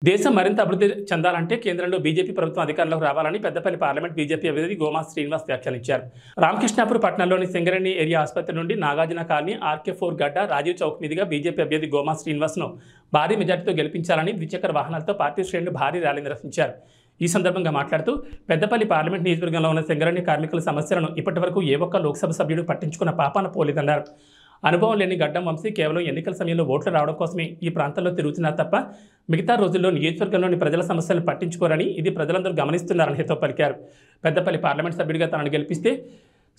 దేశం మరింత అభివృద్ధి చెందాలంటే కేంద్రంలో బీజేపీ ప్రభుత్వం అధికారంలోకి రావాలని పెద్దపల్లి పార్లమెంట్ బీజేపీ అభ్యర్థి గోమా శ్రీనివాస్ వ్యాఖ్యానించారు. రామకృష్ణాపూర్ పట్టణంలోని సింగరేణి ఏరియా ఆసుపత్రి నుండి నాగార్జున కాలనీ ఆర్కే4 గడ్డ రాజీవ్ చౌక్ మీదుగా బీజేపీ అభ్యర్థి గోమా శ్రీనివాస్ను భారీ మెజార్టీతో గెలిపించాలని ద్విచక్ర వాహనాలతో పార్టీ శ్రేణులు భారీ ర్యాలీ నిర్వహించారు. ఈ సందర్భంగా మాట్లాడుతూ పెద్దపల్లి పార్లమెంట్ నియోజకవర్గంలో ఉన్న సింగరేణి కార్మికుల సమస్యలను ఇప్పటివరకు ఏ ఒక్క లోక్సభ సభ్యుడు పట్టించుకున్న పాపాన పోలేదన్నారు. అనుభవం లేని గడ్డం వంశీ కేవలం ఎన్నికల సమయంలో ఓట్లు రావడం కోసమే ఈ ప్రాంతంలో తిరుగుతున్నారు తప్ప మిగతా రోజుల్లో నియోజకవర్గంలోని ప్రజల సమస్యలను పట్టించుకోరని ఇది ప్రజలందరూ గమనిస్తున్నారని హితవు పలికారు. పెద్దపల్లి పార్లమెంట్ సభ్యుడిగా తనను గెలిపిస్తే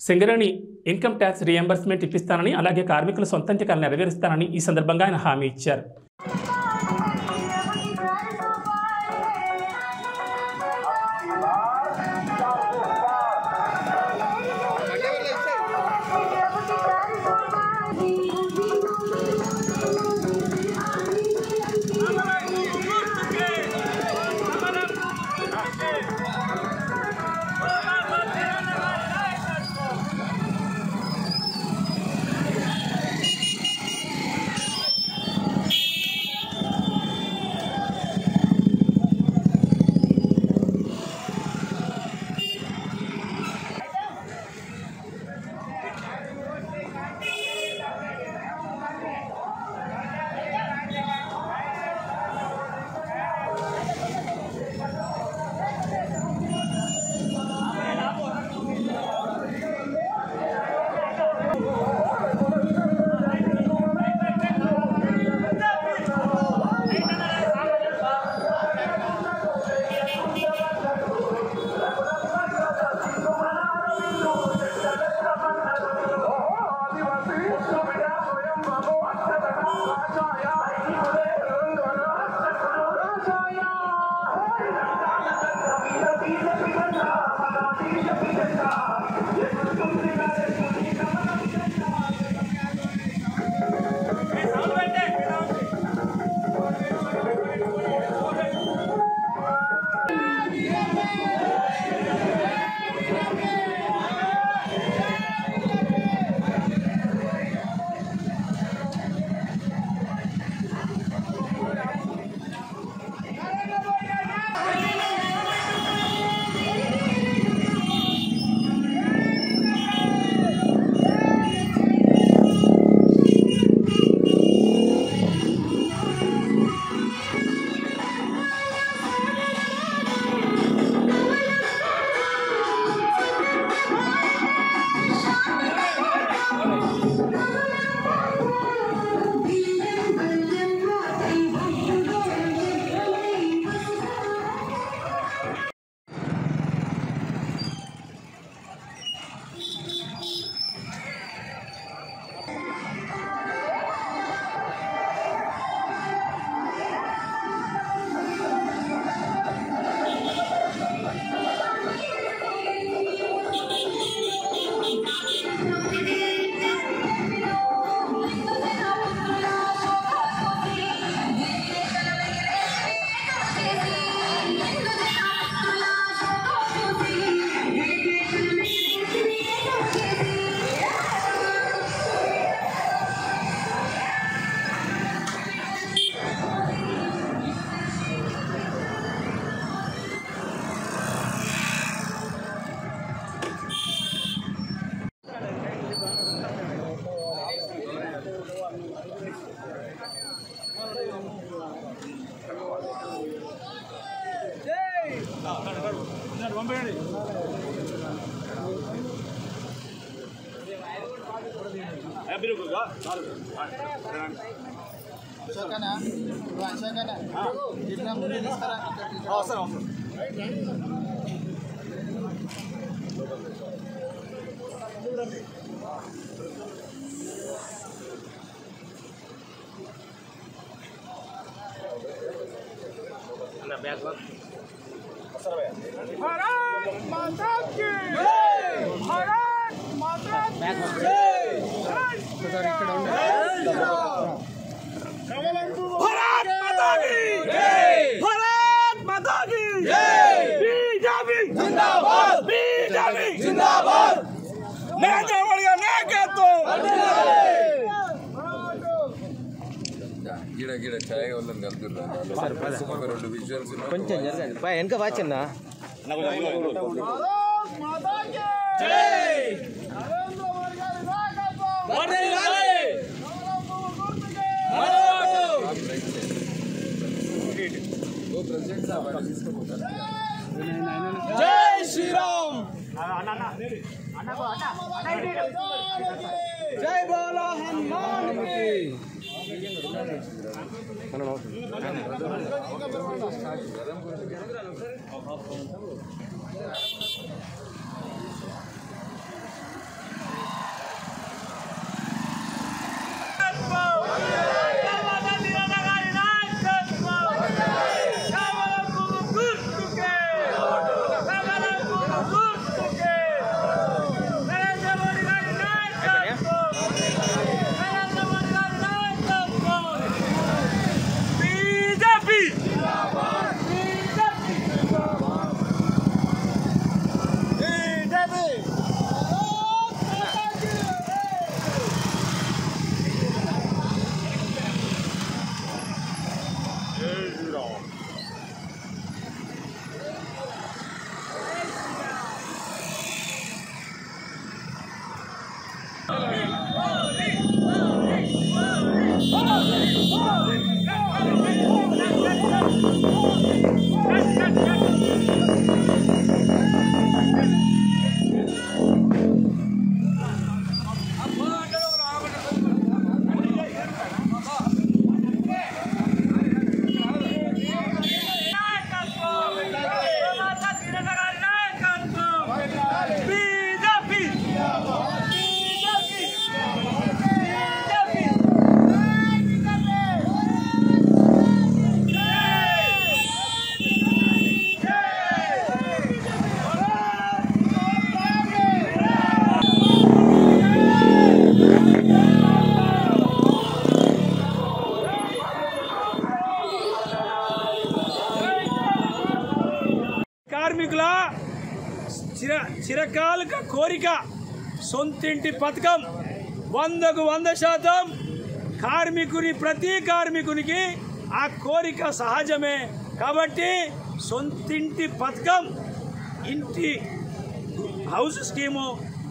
సింగరేణి ఇన్కమ్ ట్యాక్స్ రీఎంబర్స్మెంట్ ఇప్పిస్తానని, అలాగే కార్మికుల సొంతంటికాలు నెరవేరుస్తానని ఈ సందర్భంగా ఆయన హామీ ఇచ్చారు. भारत माता की जय, भारत माता की जय, भारत माता की जय, भारत माता की जय, बीजेपी जिंदाबाद, बीजेपी जिंदाबाद, नरेंद्र मोदी का नायकत्व, गिरा गिरा కొంచెం జరగండి వెనక వాచన్నా జై శ్రీరామ్ జై బోలో హనుమాన్ కార్మికుల చిరకాలిక కోరిక సొంతింటి పథకం 100కు 100% ప్రతి కార్మికునికి ఆ కోరిక సహజమే కాబట్టి సొంతింటి పథకం ఇంటి హౌస్ స్కీము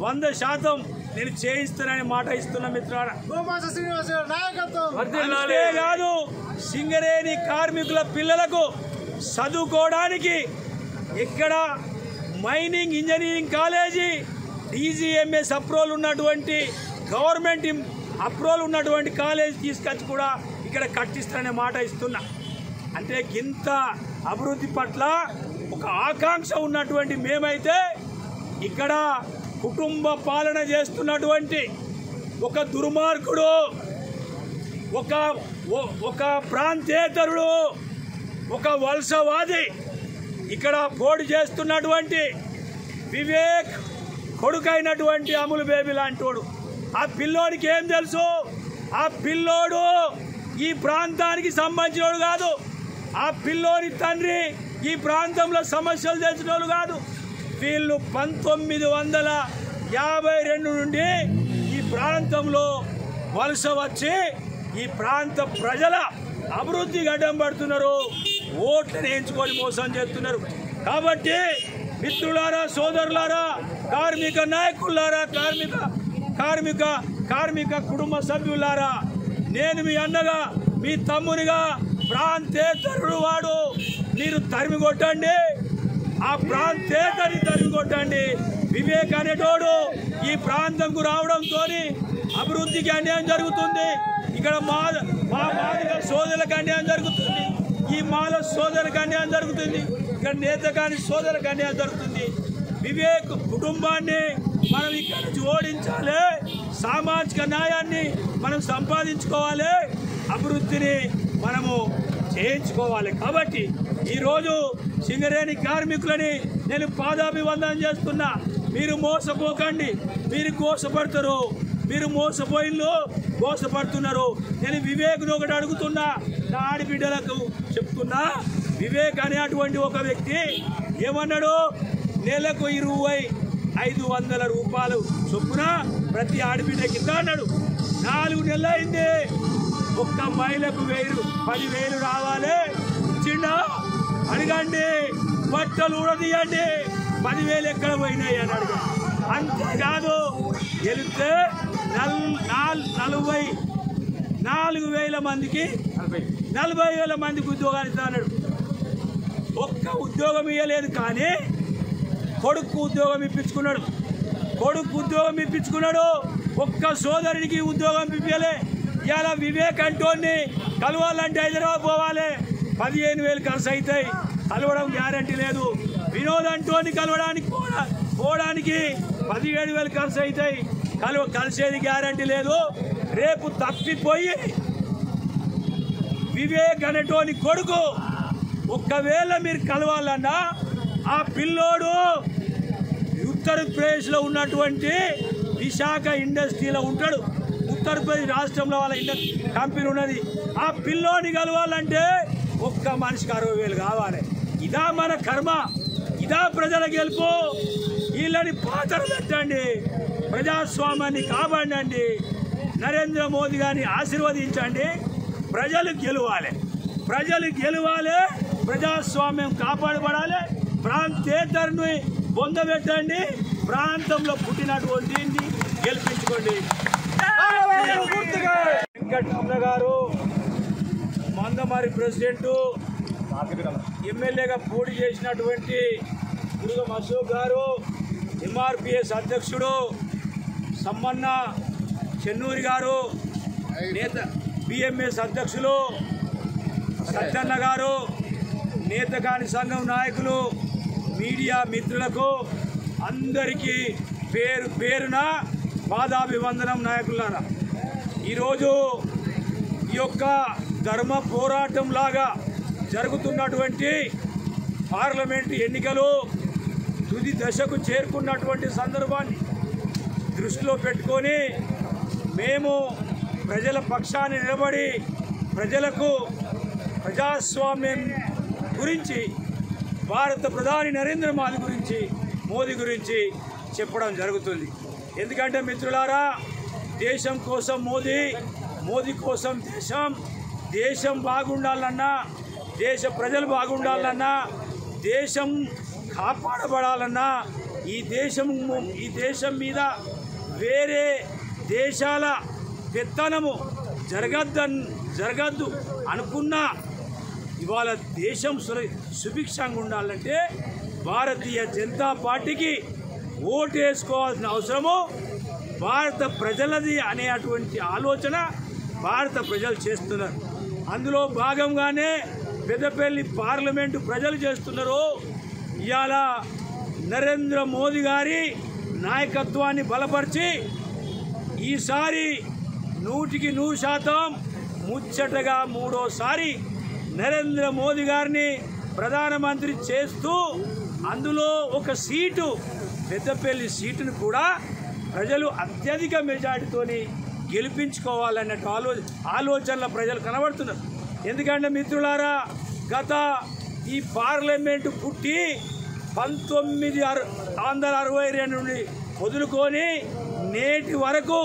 100% నేను చేయిస్తానని మాట ఇస్తున్నా మిత్రులారా. కాదు సింగరేణి కార్మికుల పిల్లలకు చదువుకోవడానికి ఇక్కడ mining engineering college DGMS approval ఉన్నటువంటి గవర్నమెంట్ అప్రూవల్ ఉన్నటువంటి కాలేజీ తీసుకొచ్చి కూడా ఇక్కడ కట్టిస్తారనే మాట ఇస్తున్నా. అంటే ఇంత అభివృద్ధి పట్ల ఒక ఆకాంక్ష ఉన్నటువంటి మేమైతే ఇక్కడ కుటుంబ పాలన చేస్తున్నటువంటి ఒక దుర్మార్గుడు, ఒక ప్రాంతేతరుడు, ఒక వలసవాది ఇక్కడ పోటీ చేస్తున్నటువంటి వివేక్ కొడుకైనటువంటి అమూల్ బేబీ లాంటోడు. ఆ పిల్లోడికి ఏం తెలుసు? ఆ పిల్లోడు ఈ ప్రాంతానికి సంబంధించినోడు కాదు. ఆ పిల్లోని తండ్రి ఈ ప్రాంతంలో సమస్యలు తెలిసినోడు కాదు. వీళ్ళు 1952 నుండి ఈ ప్రాంతంలో వలస వచ్చి ఈ ప్రాంత ప్రజల అభివృద్ధి గడ్డం పడుతున్నారు, ఓట్లను ఎంచుకొని మోసం చేస్తున్నారు. కాబట్టి మిత్రులారా, సోదరులారా, కార్మిక నాయకులారా, కార్మిక కుటుంబ సభ్యులారా, నేను మీ అన్నగా మీ తమ్మునిగా ప్రాంతేతరుడు వాడు మీరు తరిమి కొట్టండి, ఆ ప్రాంతేతరిని తరిమి కొట్టండి. వివేక్ అనేటోడు ఈ ప్రాంతంకు రావడంతో అభివృద్ధికి అన్యాయం జరుగుతుంది. ఇక్కడ మా మాదిగ సోదరులకు అన్యాయం జరుగుతుంది, ఈ మాల సోదరులకు అన్యాయం జరుగుతుంది, ఇక్కడ నేత కాని సోదరులకు అన్యాయం జరుగుతుంది. వివేక్ కుటుంబాన్ని మనం ఇక్కడ నుంచి ఓడించాలి, సామాజిక న్యాయాన్ని మనం సంపాదించుకోవాలి, అభివృద్ధిని మనము చేయించుకోవాలి. కాబట్టి ఈరోజు సింగరేణి కార్మికులని నేను పాదాభివందనం చేస్తున్నా. మీరు మోసపోకండి, మీరు మోసపడతారు, మీరు మోసపడుతున్నారు. నేను వివేక్ను ఒకటి అడుగుతున్నా, నా ఆడబిడ్డలకు చెప్తున్నా. వివేక్ అనేటువంటి ఒక వ్యక్తి ఏమన్నాడు? నెలకు 2500 రూపాయలు చొప్పున ప్రతి ఆడబిడ్డకి ఇస్తా అన్నాడు. 4 నెలలు అయింది, ఒక్క మహిళకు 10,000 రావాలి. ఇచ్చిండా? అడగండి. బట్టలు ఉడదీయండి. 10,000 ఎక్కడ పోయినాయి అని అడగండి. అంతేకాదు గెలిస్తే 44,000 మందికి 40,000 మందికి ఉద్యోగాలు ఇస్తాడు. ఒక్క ఉద్యోగం ఇవ్వలేదు, కానీ కొడుకు ఉద్యోగం ఇప్పించుకున్నాడు. ఒక్క సోదరుడికి ఉద్యోగం ఇవ్వలే. ఇలా వివేక్ అంటోని కలవాలంటే హైదరాబాద్ పోవాలి, 15,000 ఖర్చు అవుతాయి. కలవడం గ్యారంటీ లేదు. వినోద్ అంటోని కలవడానికి పోవడానికి 17,000 ఖర్చు అవుతాయి. కలిసేది గ్యారంటీ లేదు. రేపు తప్పిపోయి వివేక్ అనేటోని కొడుకు ఒక్కవేళ మీరు కలవాలన్నా ఆ పిల్లోడు ఉత్తరప్రదేశ్లో ఉన్నటువంటి విశాఖ ఇండస్ట్రీలో ఉంటాడు. ఉత్తరప్రదేశ్ రాష్ట్రంలో వాళ్ళ కంపెనీ ఉన్నది. ఆ పిల్లోని కలవాలంటే ఒక్క మనిషికి 60,000 కావాలి. ఇదా మన కర్మ, ఇదా ప్రజల గెలుపు. వీళ్ళని పాత్ర పెట్టండి, ప్రజాస్వామ్యాన్ని కాపాడండి, నరేంద్ర మోదీ గారిని ఆశీర్వదించండి. ప్రజలు గెలవాలి, ప్రజాస్వామ్యం కాపాడబడాలి. ప్రాంతేతరుని పొందబెట్టండి, ప్రాంతంలో పుట్టినటువంటి గెలిపించుకోండి. వెంకటరమణ గారు మందమారి ప్రెసిడెంటు, ఎమ్మెల్యేగా పోటీ చేసినటువంటి దుర్గం అశోక్ గారు, ఎంఆర్పిఎస్ అధ్యక్షుడు సమ్మన్న చెన్నూరి గారు, నేత బిఎంఎస్ అధ్యక్షులు సత్యన్న గారు, నేతకాని సంఘం నాయకులు, మీడియా మిత్రులకు అందరికీ పేరున పాదాభివందనం. నాయకులారా, ఈరోజు ఈ యొక్క ధర్మ పోరాటం లాగా జరుగుతున్నటువంటి పార్లమెంటు ఎన్నికలు తుది దశకు చేరుకున్నటువంటి సందర్భాన్ని దృష్టిలో పెట్టుకొని మేము ప్రజల పక్షాన్ని నిలబడి ప్రజలకు ప్రజాస్వామ్యం గురించి, భారత ప్రధాని నరేంద్ర మోదీ గురించి చెప్పడం జరుగుతుంది. ఎందుకంటే మిత్రులారా, దేశం కోసం మోదీ కోసం దేశం బాగుండాలన్నా, దేశ ప్రజలు బాగుండాలన్నా, దేశం కాపాడబడాలన్నా, ఈ దేశం మీద వేరే దేశాల పెత్తనము జరగద్దు అనుకున్నా, ఇవాళ దేశం సుభిక్షంగా ఉండాలంటే భారతీయ జనతా పార్టీకి ఓటు వేసుకోవాల్సిన అవసరము భారత ప్రజలది అనేటువంటి ఆలోచన భారత ప్రజలు చేస్తున్నారు. అందులో భాగంగానే పెద్దపల్లి పార్లమెంటు ప్రజలు చేస్తున్నారు. ఇవాళ నరేంద్ర మోదీ గారి నాయకత్వాన్ని బలపరిచి ఈసారి 100% ముచ్చటగా మూడోసారి నరేంద్ర మోదీ గారిని ప్రధానమంత్రి చేస్తూ, అందులో ఒక సీటు, పెద్దపల్లి సీటును కూడా ప్రజలు అత్యధిక మెజార్టీతోని గెలిపించుకోవాలన్నట్టు ఆలోచనల ప్రజలు కనబడుతున్నారు. ఎందుకంటే మిత్రులారా, గత ఈ పార్లమెంటు పుట్టి 1962 నుండి మొదలుకొని నేటి వరకు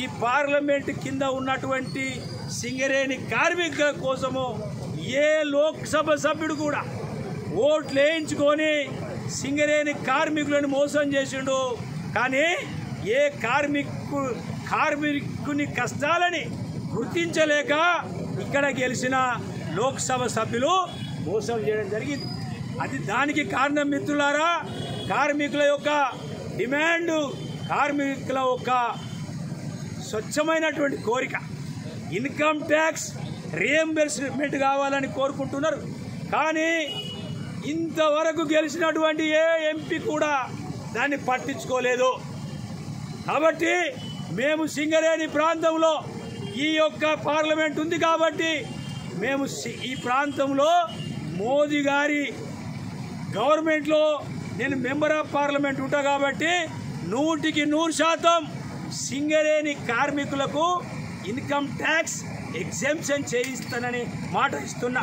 ఈ పార్లమెంటు కింద ఉన్నటువంటి సింగరేణి కార్మికుల కోసము ఏ లోక్సభ సభ్యుడు కూడా ఓట్లు వేయించుకొని సింగరేణి కార్మికులను మోసం చేసిండు. కానీ ఏ కార్మికుని కష్టాలని గుర్తించలేక ఇక్కడ గెలిచిన లోక్సభ సభ్యులు మోసం చేయడం జరిగింది. దానికి కారణం మిత్రులారా, కార్మికుల యొక్క డిమాండ్, కార్మికుల యొక్క స్వచ్ఛమైనటువంటి కోరిక, ఇన్కమ్ ట్యాక్స్ రియంబర్స్మెంట్ కావాలని కోరుకుంటున్నారు. కానీ ఇంతవరకు గెలిచినటువంటి ఏ ఎంపీ కూడా దాన్ని పట్టించుకోలేదు. కాబట్టి మేము సింగరేణి ప్రాంతంలో ఈ యొక్క పార్లమెంట్ ఉంది కాబట్టి మేము ఈ ప్రాంతంలో మోదీ గారి గవర్నమెంట్లో నేను మెంబర్ ఆఫ్ పార్లమెంట్ ఉంటా కాబట్టి 100% సింగరేణి కార్మికులకు ఇన్కమ్ ట్యాక్స్ ఎగ్జెంప్షన్ చేయిస్తానని మాట ఇస్తున్నా.